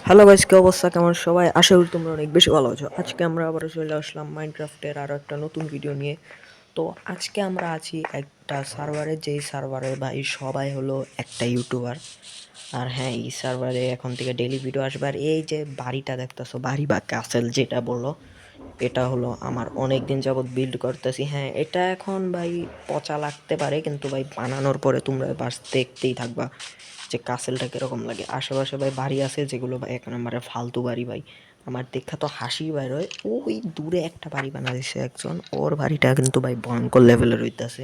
Hello guys, কি অবস্থা? কেমন সবাই? আশা করি তোমরা অনেক বেশি ভালো আছো। আজকে আমরা আবার চলে আসলাম মাইনক্রাফটের আরও একটা নতুন ভিডিও নিয়ে। তো আজকে আমরা আছি একটা সার্ভারে, যেই সার্ভারে ভাই সবাই হলো একটা ইউটিউবার। আর হ্যাঁ, এই সার্ভারে এখন থেকে ডেইলি ভিডিও আসবে। আর এই যে বাড়িটা দেখতেছো, বাড়ি বা ক্যাসেল যেটা বলো, এটা হলো আমার অনেক দিন যাবৎ বিল্ড করতেছি। হ্যাঁ, এটা এখন ভাই পচা লাগতে পারে, কিন্তু ভাই বানানোর পরে তোমরা বাস দেখতেই থাকবা যে কাসেলটা কীরকম লাগে। আশেপাশে ভাই বাড়ি আছে যেগুলো ভাই এক নম্বরে ফালতু বাড়ি ভাই। আমার দেখা তো হাসি বাইর হয়। ওই দূরে একটা বাড়ি বানা দিছে একজন, ওর বাড়িটা কিন্তু ভাই ভয়ঙ্কর লেভেলের হইতেছে।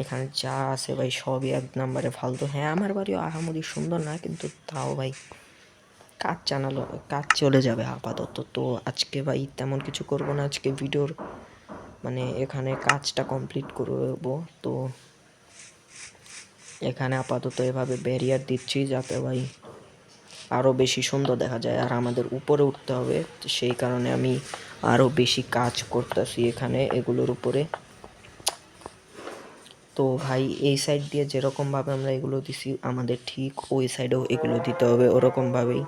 এখানে যা আছে ভাই সবই এক নম্বরে ফালতু। হ্যাঁ, আমার বাড়িও আহামরি সুন্দর না, কিন্তু তাও ভাই কাজ চলে যাবে আপাতত। তো আজকে ভাই তেমন কিছু করব না, আজকে ভিডিওর মানে এখানে কাজটা কমপ্লিট করব। তো এখানে আপাতত এভাবে ব্যারিয়ার দিচ্ছি যাতে ভাই আরও বেশি সুন্দর দেখা যায়। আর আমাদের উপরে উঠতে হবে, সেই কারণে আমি আরও বেশি কাজ করতেছি এখানে এগুলোর উপরে। তো ভাই এই সাইড দিয়ে যেরকমভাবে আমরা এগুলো দিছি, আমাদের ঠিক ওই সাইডেও এগুলো দিতে হবে ওরকমভাবেই।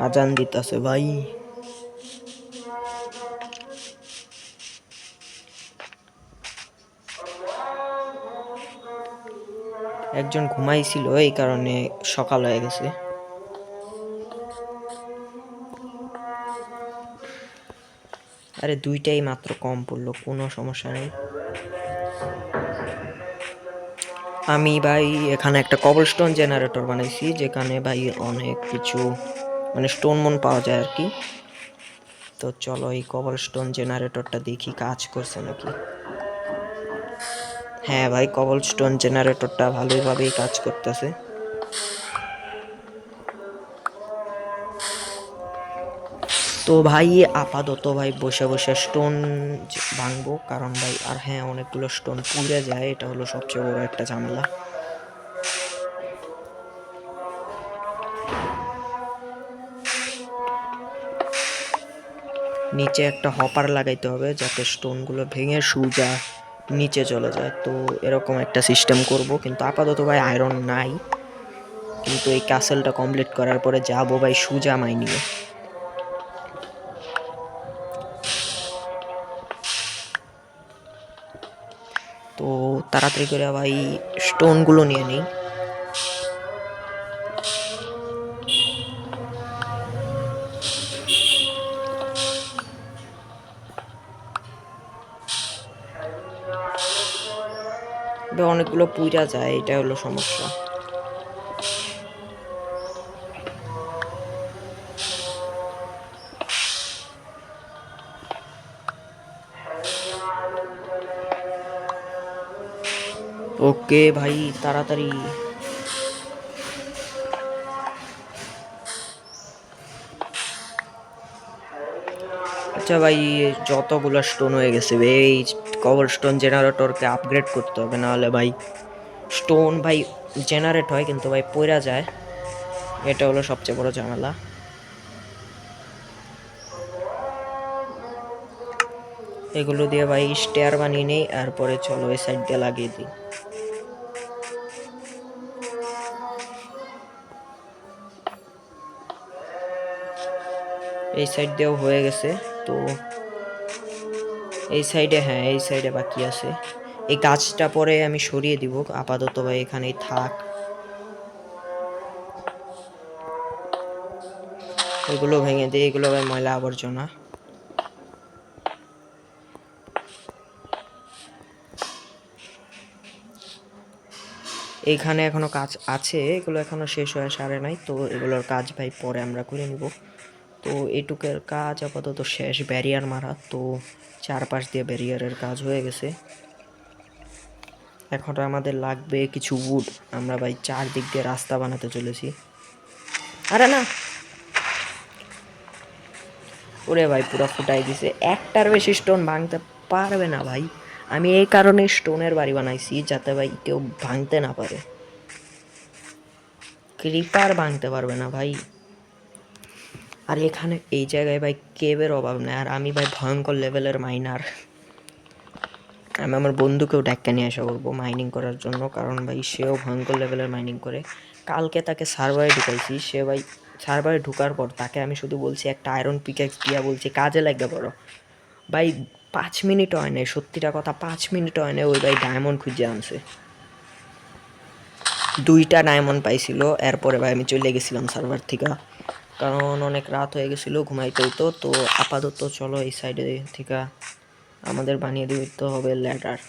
আজান দিতেছে ভাই। একজন ঘুমাইছিল, এই কারণে সকাল হয়ে গেছে। আরে দুইটাই মাত্র কম পড়লো, কোনো সমস্যা নেই। আমি ভাই এখানে একটা কবলস্টোন জেনারেটর বানাইছি, যেখানে ভাই অনেক কিছু মানে স্টোন মন পাওয়া যায় আর কি। তো চলো এই কবলস্টোন জেনারেটরটা দেখি কাজ করছে নাকি। হ্যাঁ ভাই, কবলস্টোন জেনারেটরটা ভালোইভাবেই কাজ করতেছে। তো ভাই আপাতত ভাই বসে বসে স্টোন ভাঙবো, কারণ ভাই আর হ্যাঁ অনেকগুলো স্টোন পুড়ে যায়, এটা হলো সবচেয়ে বড় একটা ঝামেলা। নিচে একটা হপার লাগাইতে হবে যাতে স্টোনগুলো ভেঙে সোজা নিচে চলে যায়। তো এরকম একটা সিস্টেম করব, কিন্তু আপাতত ভাই আয়রন নাই। কিন্তু এই ক্যাসেলটা কমপ্লিট করার পরে যাবো ভাই সোজা মাইনিংয়ে। তো তাড়াতাড়ি করে ভাই স্টোনগুলো নিয়ে নিই। অনেকগুলো পুইরা যায়, এটা হলো সমস্যা। ওকে ভাই, তাড়াতাড়ি। আচ্ছা ভাই, যতগুলো স্টোন হয়ে গেছে এই কবল স্টোন জেনারেটরকে আপগ্রেড করতে হবে, নাহলে ভাই স্টোন ভাই জেনারেট হয় কিন্তু ভাই পড়া যায়, এটা হলো সবচেয়ে বড় ঝামেলা। এগুলো দিয়ে ভাই স্টেয়ার বানিয়ে নেই, এরপরে চলো এই সাইড দিয়ে লাগিয়ে দিই। এই সাইড দিয়েও হয়ে গেছে। তো এই সাইডে, হ্যাঁ এই সাইডে বাকি আছে। এই গাছটা পরে আমি সরিয়ে দিব, আপাতত ভাই এখানেই থাক। এগুলো ভেঙে দিই, এগুলো ভাই ময়লা আবর্জনা। এইখানে এখনো কাজ আছে, এগুলো এখনো শেষ হয়ে সারে নাই, তো এগুলোর কাজ ভাই পরে আমরা করে নিব। তো এইটুকের কাজ আপাতত শেষ, ব্যারিয়ার মারা। তো চারপাশ দিয়ে ব্যারিয়ারের কাজ হয়ে গেছে। এখন আমাদের লাগবে কিছু উড। আমরা ভাই চারদিক দিয়ে রাস্তা বানাতে চলেছি। আরে না, ওরে ভাই পুরো ফুটাই দিছে। একটার বেশি স্টোন ভাঙতে পারবে না ভাই। আমি এই কারণে স্টোনের বাড়ি বানাইছি, যাতে ভাই কেউ ভাঙতে না পারে। ক্রিপার ভাঙতে পারবে না ভাই। আর এখানে এই জায়গায় ভাই কেবের অভাব নেই। আর আমি ভাই ভয়ঙ্কর লেভেলের মাইনার। আমি আমার বন্ধুকেও ডাক্কা নিয়ে আসা করবো মাইনিং করার জন্য, কারণ ভাই সেও ভয়ঙ্কর লেভেলের মাইনিং করে। কালকে তাকে সার্ভারে ঢুকাইছি, সে ভাই সার্ভারে ঢুকার পর তাকে আমি শুধু বলছি একটা আয়রন পিকেক্স দিয়া বলছি কাজে লাগবে পড়ো, ভাই 5 মিনিট হয় নাই, সত্যিটা কথা 5 মিনিট হয় নাই, ওই ভাই ডায়মন্ড খুঁজে আনছে, 2টা ডায়মন্ড পাইছিল। এরপরে ভাই আমি চলে গেছিলাম সার্ভার থেকে, কারণ অনেক রাত হয়ে গেছিলো, ঘুমাইতে হতো। তো আপাতত চলো এই সাইডে থেকে আমাদের বানিয়ে দিতে হবে ল্যাডার।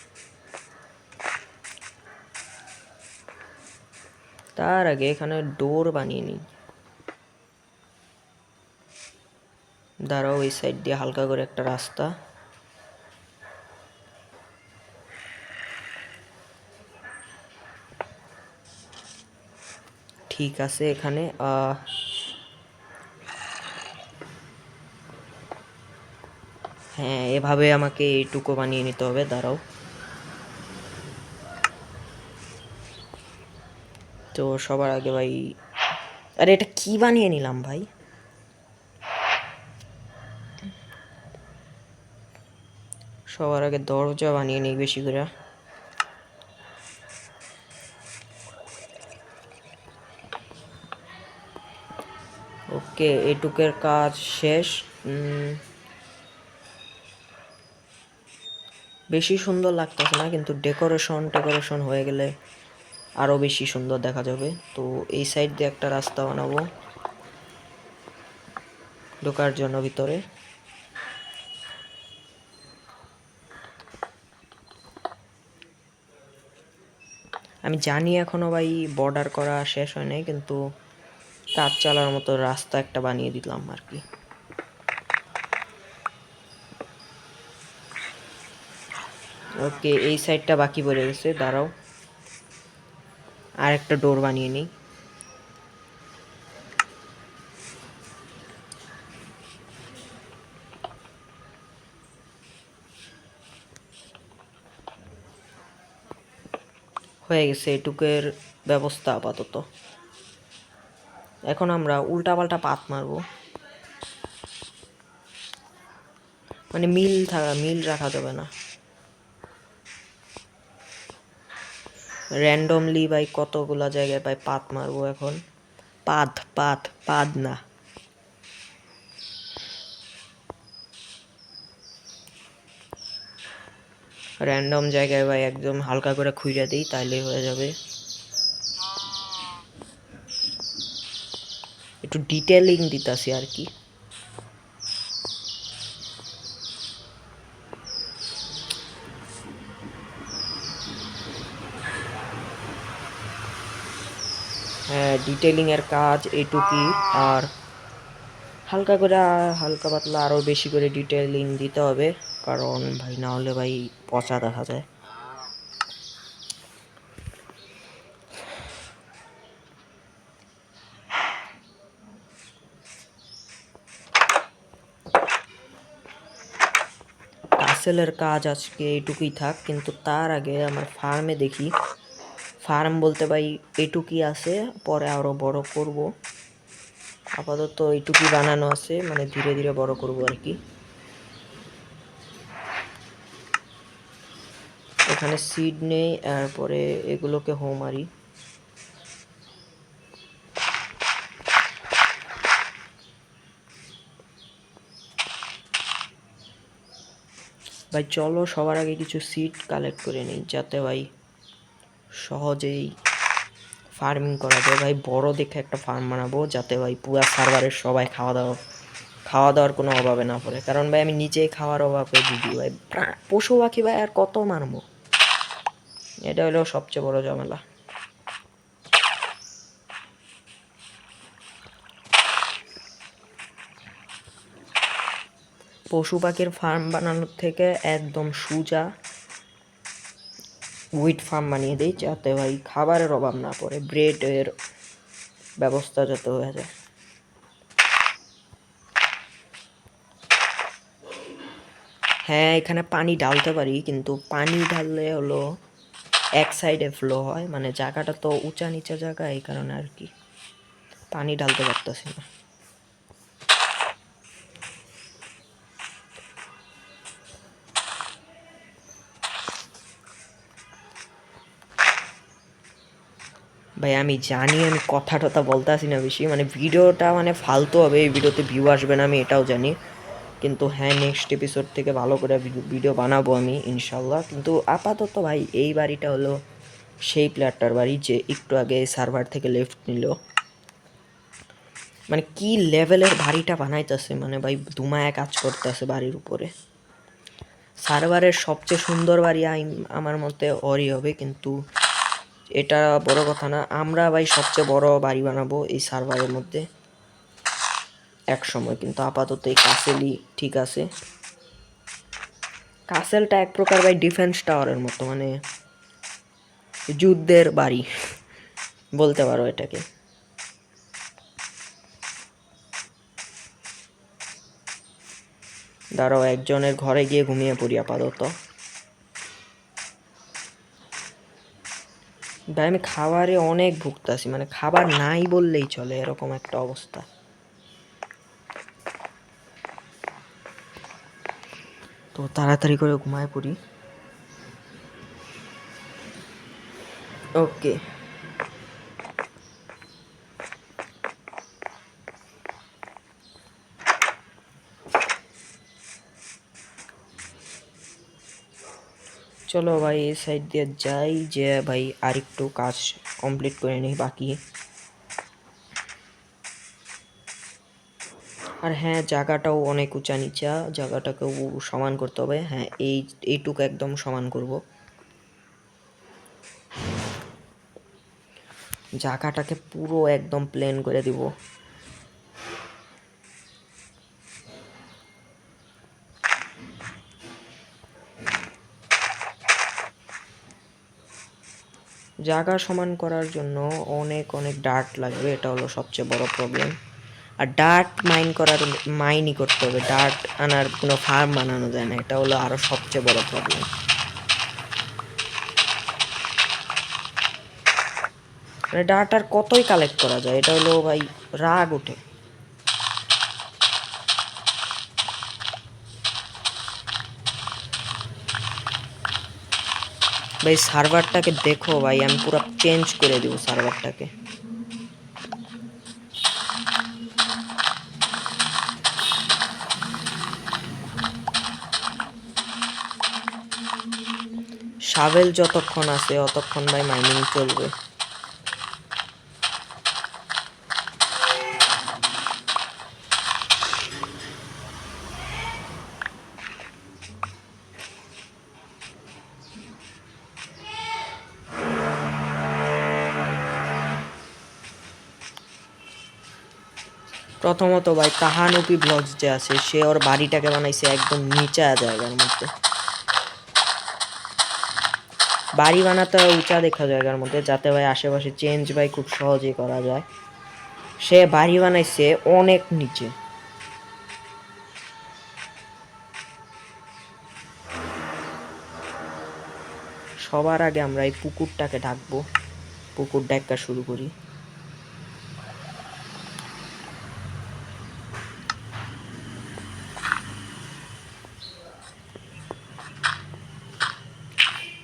তার আগে এখানে ডোর বানিয়ে নিই, দাঁড়াও এই সাইড দিয়ে হালকা করে একটা রাস্তা, ঠিক আছে। এখানে হ্যাঁ এভাবে আমাকে এইটুকু বানিয়ে নিতে হবে, দাঁড়াও। তো সবার আগে ভাই, আরে এটা কি বানিয়ে নিলাম ভাই, সবার আগে দরজা বানিয়ে নিই বেশি করে। ওকে এটুকের কাজ শেষ। বেশি সুন্দর লাগতেছে না, কিন্তু ডেকোরেশন হয়ে গেলে আরও বেশি সুন্দর দেখা যাবে। তো এই সাইড দিয়ে একটা রাস্তা বানাবো ঢোকার জন্য ভিতরে। আমি জানি এখনও ভাই বর্ডার করা শেষ হয় নাই, কিন্তু কাজ চালার মতো রাস্তা একটা বানিয়ে দিলাম আর কি। ওকে এই সাইডটা বাকি পড়ে গেছে, দাঁড়াও আর একটা ডোর বানিয়ে নিই। হয়ে গেছে এটুকের ব্যবস্থা আপাতত। এখন আমরা উল্টাপাল্টা পাত মারবো, মানে মিল রাখা যাবে না, র্যান্ডমলি ভাই কতগুলা জায়গায় ভাই পাত মারবো এখন। পাদ না, র্যান্ডম জায়গায় ভাই একদম হালকা করে খুঁজে দিই, তাইলেই হয়ে যাবে। একটু ডিটেলিং দিতাছি আর কি। হ্যাঁ ডিটেলিংয়ের কাজ এইটুকুই, আর হালকা করে হালকা পাতলা আরও বেশি করে ডিটেলিং দিতে হবে, কারণ ভাই না হলে ভাই পচা দেখা যায়। কাসেলের কাজ আজকে এইটুকুই থাক, কিন্তু তার আগে আমার ফার্মে দেখি, ফার্ম বলতে ভাই এইটুকুই আছে, পরে আরও বড় করব। আপাতত এইটুকুই বানানো আছে, মানে ধীরে ধীরে বড় করব আর কি। এখানে সিড নেই, এরপরে এগুলোকে হোমারি। ভাই চলো সবার আগে কিছু সিড কালেক্ট করে নিই, যাতে ভাই সহজেই ফার্মিং করা যায়। ভাই বড় দেখে একটা ফার্ম বানাবো, যাতে ভাই পুরো সার্ভারের সবাই খাওয়া দাওয়ার কোনো অভাবে না পড়ে, কারণ ভাই আমি নিজেই খাওয়ার অভাবে ভুগি ভাই। পশু পাখি ভাই আর কত মারবো, এটা হলো সবচেয়ে বড় ঝামেলা। পশু পাখির ফার্ম বানানোর থেকে একদম সোজা উইট ফার্ম বানিয়ে দিই, যাতে ভাই খাবারের অভাব না পড়ে, ব্রেডের ব্যবস্থা যাতে হয়ে যায়। হ্যাঁ এখানে পানি ঢালতে পারি, কিন্তু পানি ঢাললে হলো এক সাইডে ফ্লো হয়, মানে জায়গাটা তো উঁচা নিচা জায়গা, এই কারণে আর কি পানি ঢালতে পারতেছি না। ভাই আমি জানি আমি কথা টথা বলতে আসি না বেশি, মানে ভিডিওটা মানে ফালতু হবে, এই ভিডিওতে ভিউ আসবে না আমি এটাও জানি, কিন্তু হ্যাঁ নেক্সট এপিসোড থেকে ভালো করে ভিডিও বানাবো আমি ইনশাল্লাহ। কিন্তু আপাতত ভাই এই বাড়িটা হলো সেই প্লেয়ারটার বাড়ি যে একটু আগে সার্ভার থেকে লেফট নিল। মানে কি লেভেলের বাড়িটা বানাইতেছে, মানে ভাই ধুমায় কাজ করতেছে বাড়ির উপরে। সার্ভারের সবচেয়ে সুন্দর বাড়ি আমার মতে ওরই হবে, কিন্তু এটা বড় কথা না। আমরা ভাই সবচেয়ে বড় বাড়ি বানাবো এই সার্ভারের মধ্যে এক সময়, কিন্তু আপাতত এই কাসেলই ঠিক আছে। কাসেলটা এক প্রকার ভাই ডিফেন্স টাওয়ারের মতো, মানে যুদ্ধের বাড়ি বলতে পারো এটাকে। দাঁড়াও একজনের ঘরে গিয়ে ঘুমিয়ে পড়ি আপাতত। ভাই আমি খাবারে অনেক ভুগতাছি, মানে খাবার নাই বললেই চলে এরকম একটা অবস্থা। তো তাড়াতাড়ি করে ঘুমায় পড়ি। ওকে চলো ভাই এই সাইড দিয়ে যাই, যে ভাই আর একটু কাজ কমপ্লিট করে নিই বাকি। আর হ্যাঁ জায়গাটাও অনেক উঁচা নিচা, জায়গাটাকেও সমান করতে হবে। হ্যাঁ এইটুকু একদম সমান করব। জায়গাটাকে পুরো একদম প্লেন করে দিব। জায়গা সমান করার জন্য অনেক অনেক ডার্ট লাগবে, এটা হলো সবচেয়ে বড় প্রবলেম। আর ডার্ট মাইনই করতে হবে, ডার্ট আনার কোনো ফার্ম বানানো যায় না, এটা হলো আরও সবচেয়ে বড় প্রবলেম। মানে ডার্ট আর কতই কালেক্ট করা যায়, এটা হলো ভাই রাগ ওঠে। ভাই সার্ভারটাকে দেখো ভাই, আমি পুরো চেঞ্জ করে দেবো সার্ভারটাকে। শাভেল যতক্ষণ আছে অতক্ষণ ভাই মাইনিং চলবে। প্রথমত ভাই কাহানুপি ব্লগস যে আছে, সে ওর বাড়িটাকে বানাইছে একদম নিচা জায়গার মধ্যে। বাড়ি বানাতে হয় উঁচা দেখা জায়গার মধ্যে, যাতে ভাই আশেপাশে চেঞ্জ ভাই খুব সহজেই করা যায়। সে বাড়ি বানাইছে অনেক নিচে। সবার আগে আমরা এই পুকুরটাকে ঢাকবো, পুকুর ডাকা শুরু করি।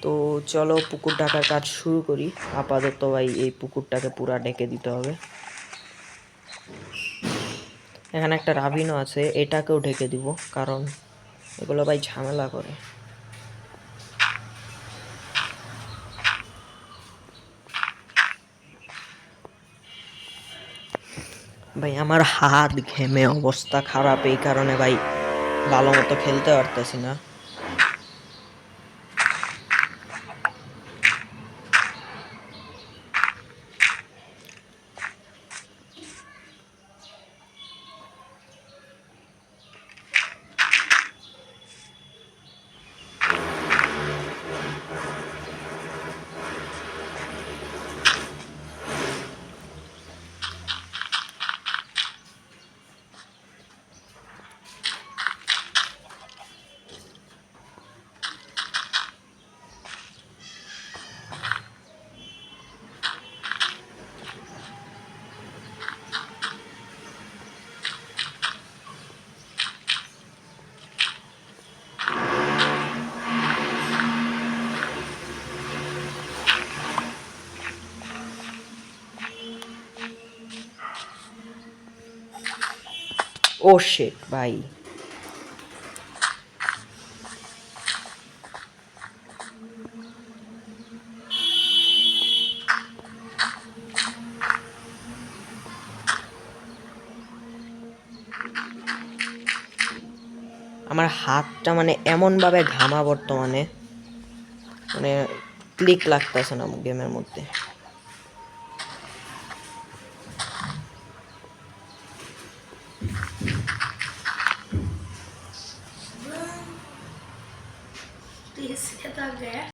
তো চলো পুকুর ঢাকার কাজ শুরু করি। আপাতত ভাই এই পুকুরটাকে পুরা ঢেকে দিতে হবে। এখানে একটা রাবিনও আছে, এটাকেও ঢেকে দিব, কারণ এগুলো ভাই ঝামেলা করে। ভাই আমার হাত ঘেমে অবস্থা খারাপ, এই কারণে ভাই ভালো মতো খেলতে পারতেছি না। ও শিট ভাই, আমার হাতটা মানে এমনভাবে ঘামা বর্তমানে, মানে ক্লিক লাগতেছে না গেমের মধ্যে। Please get out there.